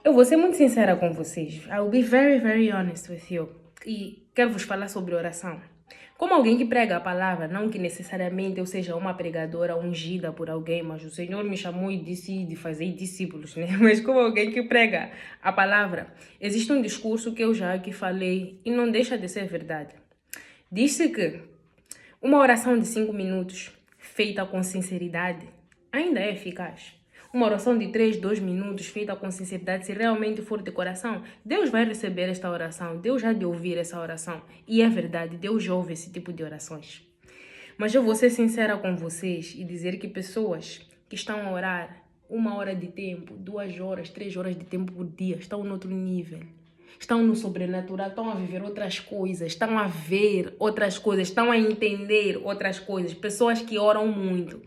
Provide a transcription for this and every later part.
Eu vou ser muito sincera com vocês. I will be very, very honest with you. E quero vos falar sobre oração. Como alguém que prega a palavra, não que necessariamente eu seja uma pregadora ungida por alguém, mas o Senhor me chamou e disse de fazer discípulos, né? Mas como alguém que prega a palavra, existe um discurso que eu já aqui falei e não deixa de ser verdade. Diz-se que uma oração de 5 minutos, feita com sinceridade, ainda é eficaz. Uma oração de 3, 2 minutos, feita com sinceridade, se realmente for de coração, Deus vai receber esta oração, Deus já de ouvir essa oração. E é verdade, Deus ouve esse tipo de orações. Mas eu vou ser sincera com vocês e dizer que pessoas que estão a orar 1 hora de tempo, 2 horas, 3 horas de tempo por dia, estão no outro nível. Estão no sobrenatural, estão a viver outras coisas, estão a ver outras coisas, estão a entender outras coisas. Pessoas que oram muito.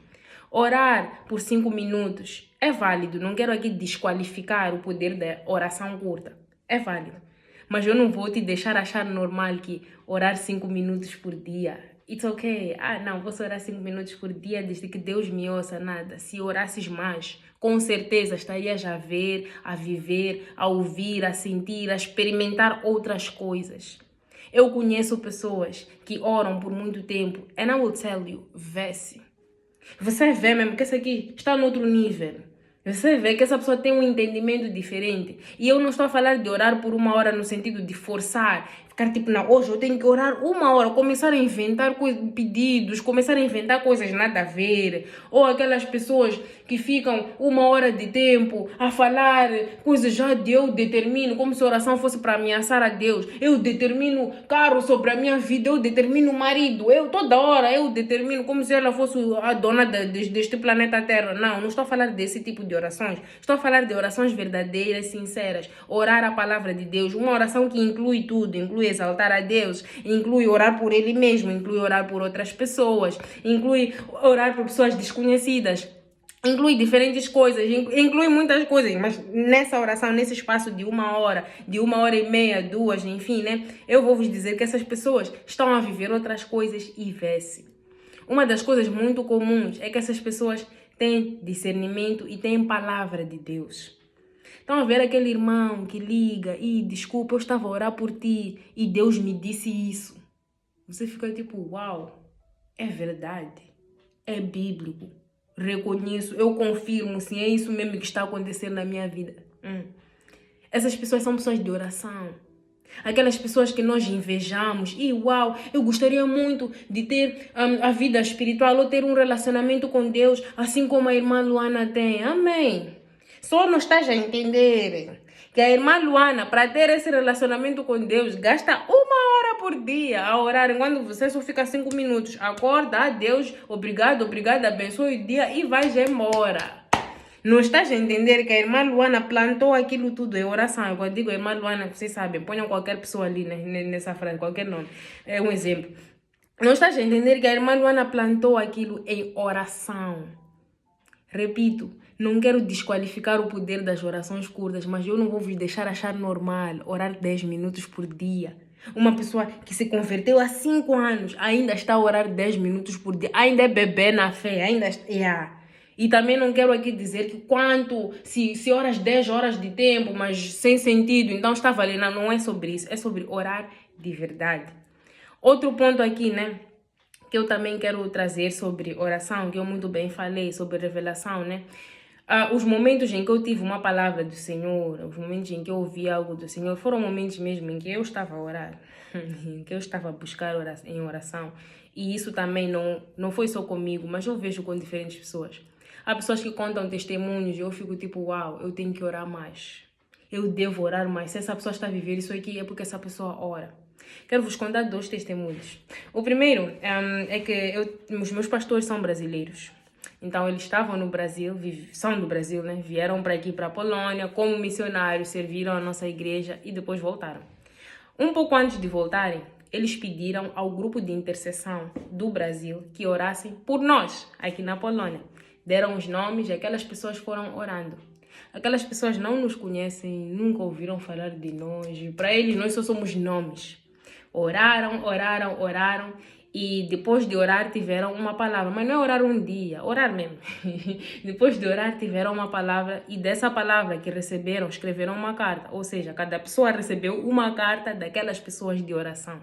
Orar por 5 minutos é válido. Não quero aqui desqualificar o poder da oração curta. É válido. Mas eu não vou te deixar achar normal que orar 5 minutos por dia. It's okay. Não, vou orar 5 minutos por dia desde que Deus me ouça, nada. Se orasses mais, com certeza estarias a ver, a viver, a ouvir, a sentir, a experimentar outras coisas. Eu conheço pessoas que oram por muito tempo. And I will tell you, vê-se. Você vê mesmo que esse aqui está no outro nível. Você vê que essa pessoa tem um entendimento diferente. E eu não estou a falar de orar por 1 hora no sentido de forçar. Ficar tipo, não, hoje eu tenho que orar 1 hora. Começar a inventar pedidos. Começar a inventar coisas nada a ver. Ou aquelas pessoas que ficam 1 hora de tempo a falar coisas já de eu determino. Como se a oração fosse para ameaçar a Deus. Eu determino carro sobre a minha vida. Eu determino marido. Eu toda hora eu determino como se ela fosse a dona deste planeta Terra. Não, não estou a falar desse tipo de orações. Estou a falar de orações verdadeiras, sinceras. Orar a palavra de Deus. Uma oração que inclui tudo. Inclui exaltar a Deus. Inclui orar por Ele mesmo. Inclui orar por outras pessoas. Inclui orar por pessoas desconhecidas. Inclui diferentes coisas, inclui muitas coisas, mas nessa oração, nesse espaço de 1 hora, de 1 hora e meia, 2, enfim, né? Eu vou vos dizer que essas pessoas estão a viver outras coisas e vê-se. Uma das coisas muito comuns é que essas pessoas têm discernimento e têm palavra de Deus. Estão a ver aquele irmão que liga e desculpa, eu estava a orar por ti e Deus me disse isso. Você fica tipo, uau, é verdade, é bíblico. Reconheço, eu confirmo, sim, é isso mesmo que está acontecendo na minha vida. Essas pessoas são pessoas de oração. Aquelas pessoas que nós invejamos. E uau, eu gostaria muito de ter a vida espiritual ou ter um relacionamento com Deus, assim como a irmã Luana tem. Amém. Só não estás a entender que a irmã Luana, para ter esse relacionamento com Deus, gasta 1 hora por dia a orar, enquanto você só fica 5 minutos. Acorda, Deus, obrigado, abençoe o dia e vai embora. Não estás a entender que a irmã Luana plantou aquilo tudo em oração. Quando digo irmã Luana, vocês sabem, ponham qualquer pessoa ali, né, nessa frase, qualquer nome. É um exemplo. Não estás a entender que a irmã Luana plantou aquilo em oração. Repito, não quero desqualificar o poder das orações curtas, mas eu não vou vos deixar achar normal orar 10 minutos por dia. Uma pessoa que se converteu há 5 anos ainda está a orar 10 minutos por dia, ainda é bebê na fé, ainda está... E também não quero aqui dizer que se oras 10 horas de tempo, mas sem sentido, então está valendo. Não é sobre isso, é sobre orar de verdade. Outro ponto aqui, né, que eu também quero trazer sobre oração, que eu muito bem falei sobre revelação, né? Os momentos em que eu tive uma palavra do Senhor, os momentos em que eu ouvi algo do Senhor, foram momentos mesmo em que eu estava a orar, em que eu estava a buscar em oração. E isso também não foi só comigo, mas eu vejo com diferentes pessoas. Há pessoas que contam testemunhos e eu fico tipo, uau, eu tenho que orar mais. Eu devo orar mais. Se essa pessoa está a viver isso aqui, é porque essa pessoa ora. Quero vos contar 2 testemunhos. O primeiro é que os meus pastores são brasileiros. Então, eles estavam no Brasil, são do Brasil, né? Vieram para aqui, para a Polônia, como missionários, serviram a nossa igreja e depois voltaram. Um pouco antes de voltarem, eles pediram ao grupo de intercessão do Brasil que orassem por nós, aqui na Polônia. Deram os nomes e aquelas pessoas foram orando. Aquelas pessoas não nos conhecem, nunca ouviram falar de nós. Para eles, nós só somos nomes. Oraram E depois de orar tiveram uma palavra, mas não é orar um dia, orar mesmo. Depois de orar tiveram uma palavra e dessa palavra que receberam, escreveram uma carta. Ou seja, cada pessoa recebeu uma carta daquelas pessoas de oração.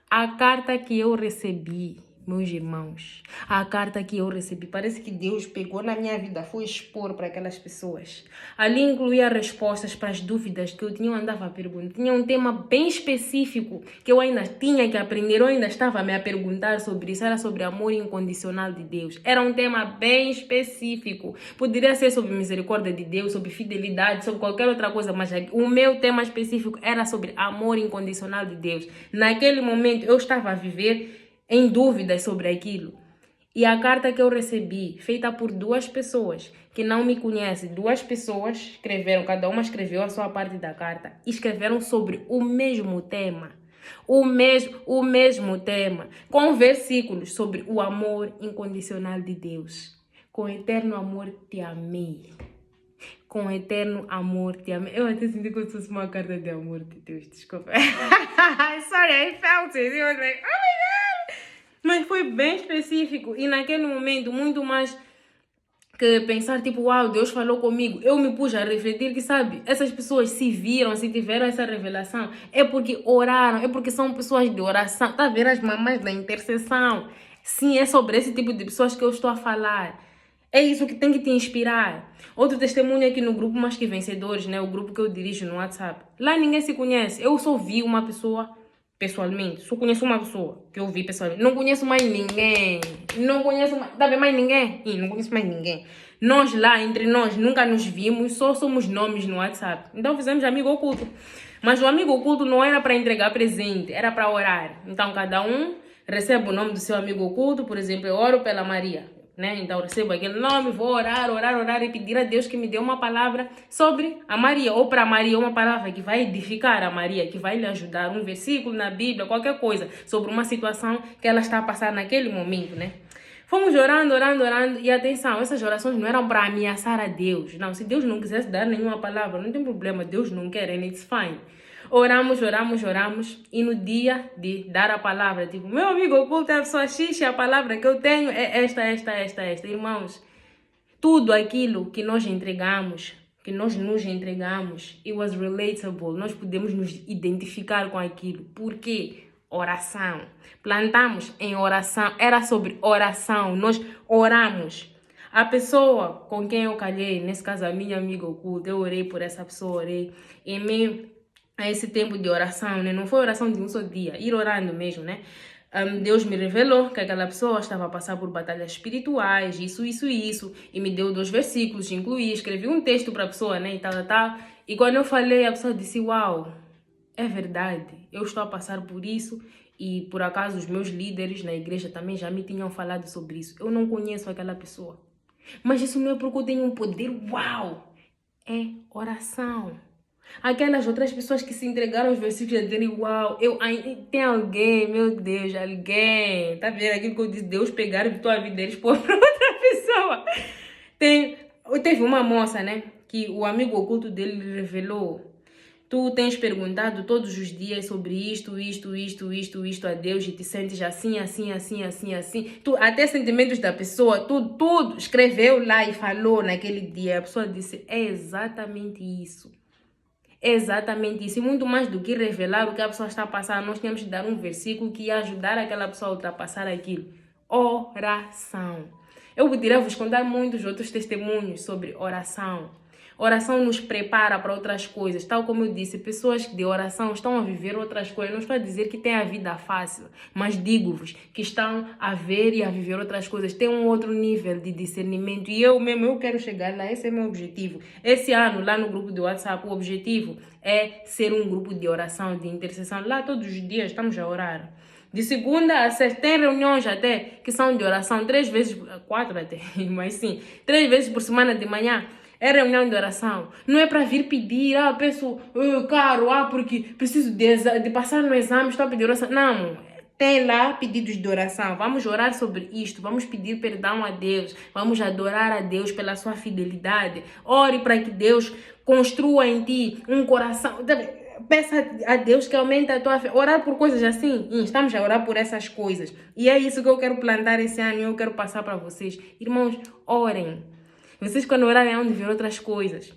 A carta que eu recebi, meus irmãos, a carta que eu recebi, parece que Deus pegou na minha vida, foi expor para aquelas pessoas. Ali incluía respostas para as dúvidas que eu andava a perguntar. Tinha um tema bem específico que eu ainda tinha que aprender, eu ainda estava a me perguntar sobre isso, era sobre amor incondicional de Deus. Era um tema bem específico. Poderia ser sobre misericórdia de Deus, sobre fidelidade, sobre qualquer outra coisa, mas o meu tema específico era sobre amor incondicional de Deus. Naquele momento eu estava a viver em dúvidas sobre aquilo. E a carta que eu recebi, feita por duas pessoas que não me conhecem, duas pessoas escreveram, cada uma escreveu a sua parte da carta, e escreveram sobre o mesmo tema. O mesmo tema, com versículos sobre o amor incondicional de Deus. Com eterno amor te amei. Com eterno amor te amei. Eu até senti como se fosse uma carta de amor de Deus, desculpa. Sorry, I felt it. I was like, oh my God. Mas foi bem específico e naquele momento, muito mais que pensar tipo, uau, Deus falou comigo. Eu me pus a refletir que, sabe, essas pessoas se viram, se tiveram essa revelação, é porque oraram, é porque são pessoas de oração. Tá vendo as mamães da intercessão? Sim, é sobre esse tipo de pessoas que eu estou a falar. É isso que tem que te inspirar. Outro testemunho aqui no grupo Mais Que Vencedores, né? O grupo que eu dirijo no WhatsApp. Lá ninguém se conhece. Eu só vi uma pessoa pessoalmente. Só conheço uma pessoa que eu vi pessoalmente. Não conheço mais ninguém. Não conheço mais... Tá vendo mais ninguém? Não conheço mais ninguém. Nós lá, entre nós, nunca nos vimos. Só somos nomes no WhatsApp. Então fizemos amigo oculto. Mas o amigo oculto não era para entregar presente. Era para orar. Então cada um recebe o nome do seu amigo oculto. Por exemplo, eu oro pela Maria. Né? Então eu recebo aquele nome, vou orar e pedir a Deus que me dê uma palavra sobre a Maria, ou para a Maria uma palavra que vai edificar a Maria, que vai lhe ajudar, um versículo na Bíblia, qualquer coisa, sobre uma situação que ela está a passar naquele momento, né? Fomos orando, e atenção, essas orações não eram para ameaçar a Deus, não, se Deus não quisesse dar nenhuma palavra, não tem problema, Deus não quer, and it's fine. Oramos, e no dia de dar a palavra, tipo, meu amigo oculto é a pessoa X, a palavra que eu tenho é esta. Irmãos, tudo aquilo que nós entregamos, que nós nos entregamos, it was relatable, nós podemos nos identificar com aquilo. Por quê? Oração. Plantamos em oração, era sobre oração, nós oramos. A pessoa com quem eu calhei, nesse caso a minha amiga oculta, eu orei por essa pessoa, orei em meio a esse tempo de oração, né? Não foi oração de um só dia, ir orando mesmo, né? Deus me revelou que aquela pessoa estava a passar por batalhas espirituais, isso, e me deu 2 versículos, incluí, escrevi um texto para a pessoa, né, e tal. E quando eu falei, a pessoa disse, uau, é verdade, eu estou a passar por isso, e por acaso os meus líderes na igreja também já me tinham falado sobre isso. Eu não conheço aquela pessoa, mas isso não é porque eu tenho um poder, uau, é oração. Aquelas outras pessoas que se entregaram aos versículos dele, uau, tem alguém, meu Deus, alguém, tá vendo aquilo que eu disse, Deus pegar a tua vida deles por outra pessoa. Teve uma moça, né, que o amigo oculto dele revelou, tu tens perguntado todos os dias sobre isto a Deus e te sentes assim. Tu, até sentimentos da pessoa, tudo escreveu lá e falou naquele dia. A pessoa disse, é exatamente isso. Exatamente isso. E muito mais do que revelar o que a pessoa está a passar, nós temos que dar um versículo que ia ajudar aquela pessoa a ultrapassar aquilo. Oração. Eu poderia vos contar muitos outros testemunhos sobre oração. Oração nos prepara para outras coisas. Tal como eu disse, pessoas de oração estão a viver outras coisas. Não estou a dizer que tem a vida fácil, mas digo-vos que estão a ver e a viver outras coisas. Tem um outro nível de discernimento. E eu quero chegar lá. Esse é meu objetivo. Esse ano, lá no grupo do WhatsApp, o objetivo é ser um grupo de oração, de intercessão. Lá todos os dias estamos a orar. De segunda a sexta, tem reuniões até que são de oração 3 vezes, 4 até, mas sim, 3 vezes por semana de manhã. É reunião de oração. Não é para vir pedir, peço caro, porque preciso de passar no exame, estou a pedir oração. Não, tem lá pedidos de oração. Vamos orar sobre isto, vamos pedir perdão a Deus, vamos adorar a Deus pela sua fidelidade. Ore para que Deus construa em ti um coração. peça a Deus que aumente a tua fé. Orar por coisas assim, estamos a orar por essas coisas. E é isso que eu quero plantar esse ano e eu quero passar para vocês. Irmãos, orem. Vocês quando orarem vão ver outras coisas.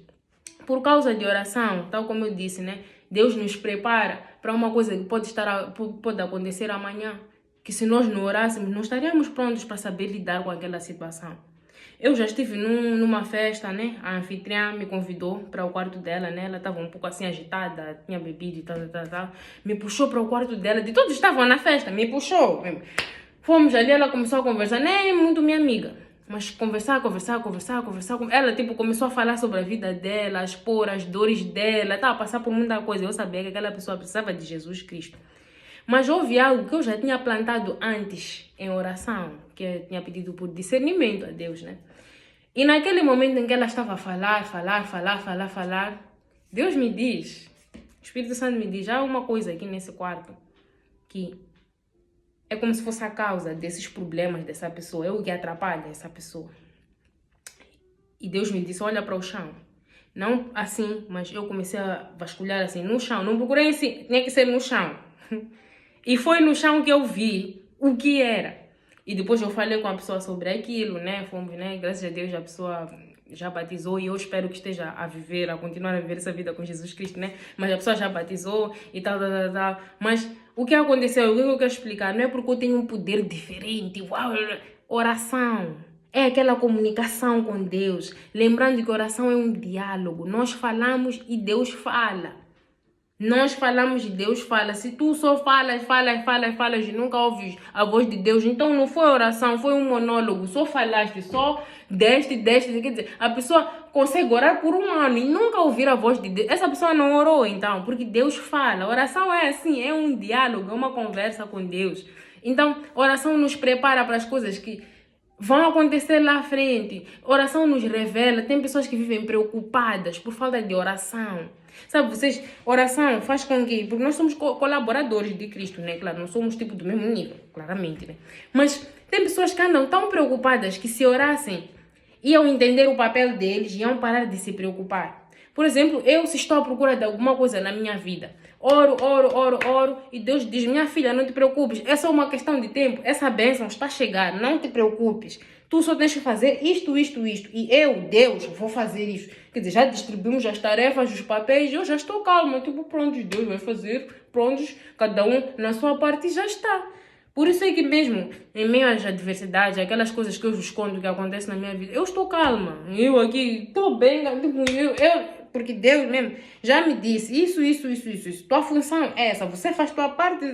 Por causa de oração, tal como eu disse, né? Deus nos prepara para uma coisa que pode acontecer amanhã. Que se nós não orássemos, não estaríamos prontos para saber lidar com aquela situação. Eu já estive numa festa, né? A anfitriã me convidou para o quarto dela, né? Ela estava um pouco assim agitada, tinha bebido e tal. Me puxou para o quarto dela, de todos estavam na festa, me puxou. Fomos ali, ela começou a conversar, nem é muito minha amiga. Mas conversar. Ela, tipo, começou a falar sobre a vida dela, a expor as dores dela, estava a passar por muita coisa. Eu sabia que aquela pessoa precisava de Jesus Cristo. Mas houve algo que eu já tinha plantado antes em oração, que eu tinha pedido por discernimento a Deus, né? E naquele momento em que ela estava a falar, Deus me diz, o Espírito Santo me diz, há uma coisa aqui nesse quarto que é como se fosse a causa desses problemas dessa pessoa, é o que atrapalha essa pessoa. E Deus me disse, olha para o chão. Não assim, mas eu comecei a vasculhar assim, no chão. Não procurei assim, tinha que ser no chão. E foi no chão que eu vi o que era. E depois eu falei com a pessoa sobre aquilo, né? Fomos, né? Graças a Deus a pessoa já batizou e eu espero que esteja a continuar a viver essa vida com Jesus Cristo, né? Mas a pessoa já batizou e tal. Mas o que aconteceu, o que eu quero explicar, não é porque eu tenho um poder diferente, uau, oração. É aquela comunicação com Deus. Lembrando que oração é um diálogo. Nós falamos e Deus fala. Nós falamos e Deus fala. Se tu só falas e nunca ouves a voz de Deus, então não foi oração, foi um monólogo. Só falaste, só deste. Quer dizer, a pessoa consegue orar por um ano e nunca ouvir a voz de Deus. Essa pessoa não orou, então, porque Deus fala. Oração é assim, é um diálogo, é uma conversa com Deus. Então, oração nos prepara para as coisas que vão acontecer lá à frente. Oração nos revela. Tem pessoas que vivem preocupadas por falta de oração. Sabe, vocês, oração faz com que, porque nós somos colaboradores de Cristo, né? Claro, não somos tipo do mesmo nível, claramente, né? Mas tem pessoas que andam tão preocupadas que se orassem, iam entender o papel deles e iam parar de se preocupar. Por exemplo, eu se estou à procura de alguma coisa na minha vida, oro, e Deus diz, minha filha, não te preocupes, é só uma questão de tempo, essa bênção está a chegar, não te preocupes. Tu só tens que fazer isto. E eu, Deus, vou fazer isso. Quer dizer, já distribuímos as tarefas, os papéis, eu já estou calma. Tipo, pronto, Deus vai fazer, prontos, cada um na sua parte e já está. Por isso é que mesmo, em meio às adversidades, aquelas coisas que eu vos conto que acontecem na minha vida, eu estou calma. Eu aqui, estou bem, porque Deus mesmo já me disse isso. Tua função é essa, você faz tua parte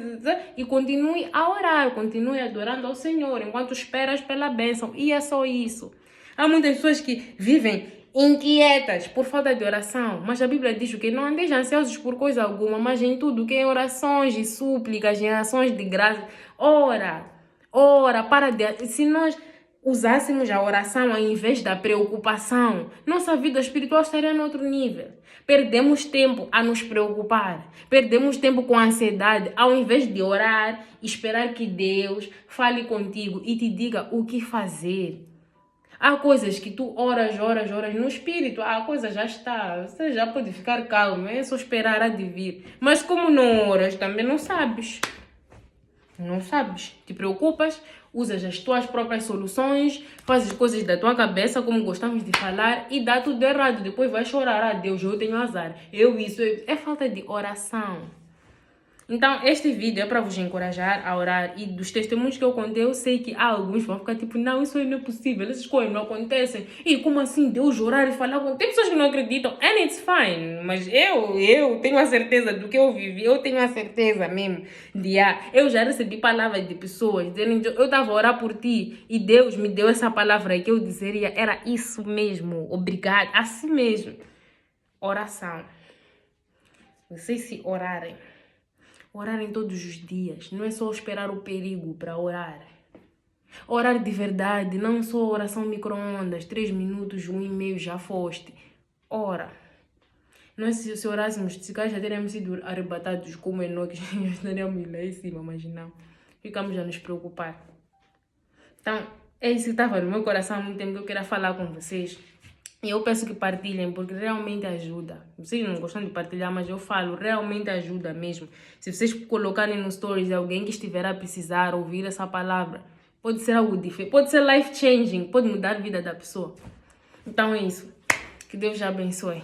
e continue a orar, continue adorando ao Senhor enquanto esperas pela bênção. E é só isso. Há muitas pessoas que vivem inquietas por falta de oração, mas a Bíblia diz que não andeis ansiosos por coisa alguma, mas em tudo que em orações e súplicas, em ações de graça, ora, se nós usássemos a oração ao invés da preocupação, nossa vida espiritual estaria em outro nível. Perdemos tempo a nos preocupar, perdemos tempo com ansiedade, ao invés de orar e esperar que Deus fale contigo e te diga o que fazer. Há coisas que tu oras no espírito, a coisa já está, você já pode ficar calmo, é só esperar a de vir. Mas como não oras, também não sabes. Não sabes, te preocupas, usas as tuas próprias soluções, fazes coisas da tua cabeça, como gostamos de falar, e dá tudo errado. Depois vai chorar, ah Deus, eu tenho azar. É falta de oração. Então, este vídeo é para vos encorajar a orar, e dos testemunhos que eu contei, eu sei que alguns vão ficar tipo, não, isso aí não é possível, essas coisas não acontecem. E como assim Deus orar e falar com... Tem pessoas que não acreditam, and it's fine, mas eu tenho a certeza do que eu vivi, eu tenho a certeza mesmo de... eu já recebi palavras de pessoas dizendo, eu estava a orar por ti e Deus me deu essa palavra que eu dizeria, era isso mesmo, obrigado, assim mesmo. Oração. Vocês se orarem todos os dias, não é só esperar o perigo para orar. Orar de verdade, não só oração micro-ondas, 3 minutos, 1 e-mail, já foste. Ora. Nós se orássemos, se calhar já teríamos sido arrebatados como Enoque, já estaríamos lá em cima, mas não. Ficamos a nos preocupar. Então, é isso que estava no meu coração há muito tempo que eu queria falar com vocês. E eu peço que partilhem, porque realmente ajuda. Vocês não gostam de partilhar, mas eu falo, realmente ajuda mesmo. Se vocês colocarem no stories de alguém que estiver a precisar ouvir essa palavra, pode ser algo diferente, pode ser life changing, pode mudar a vida da pessoa. Então é isso. Que Deus te abençoe.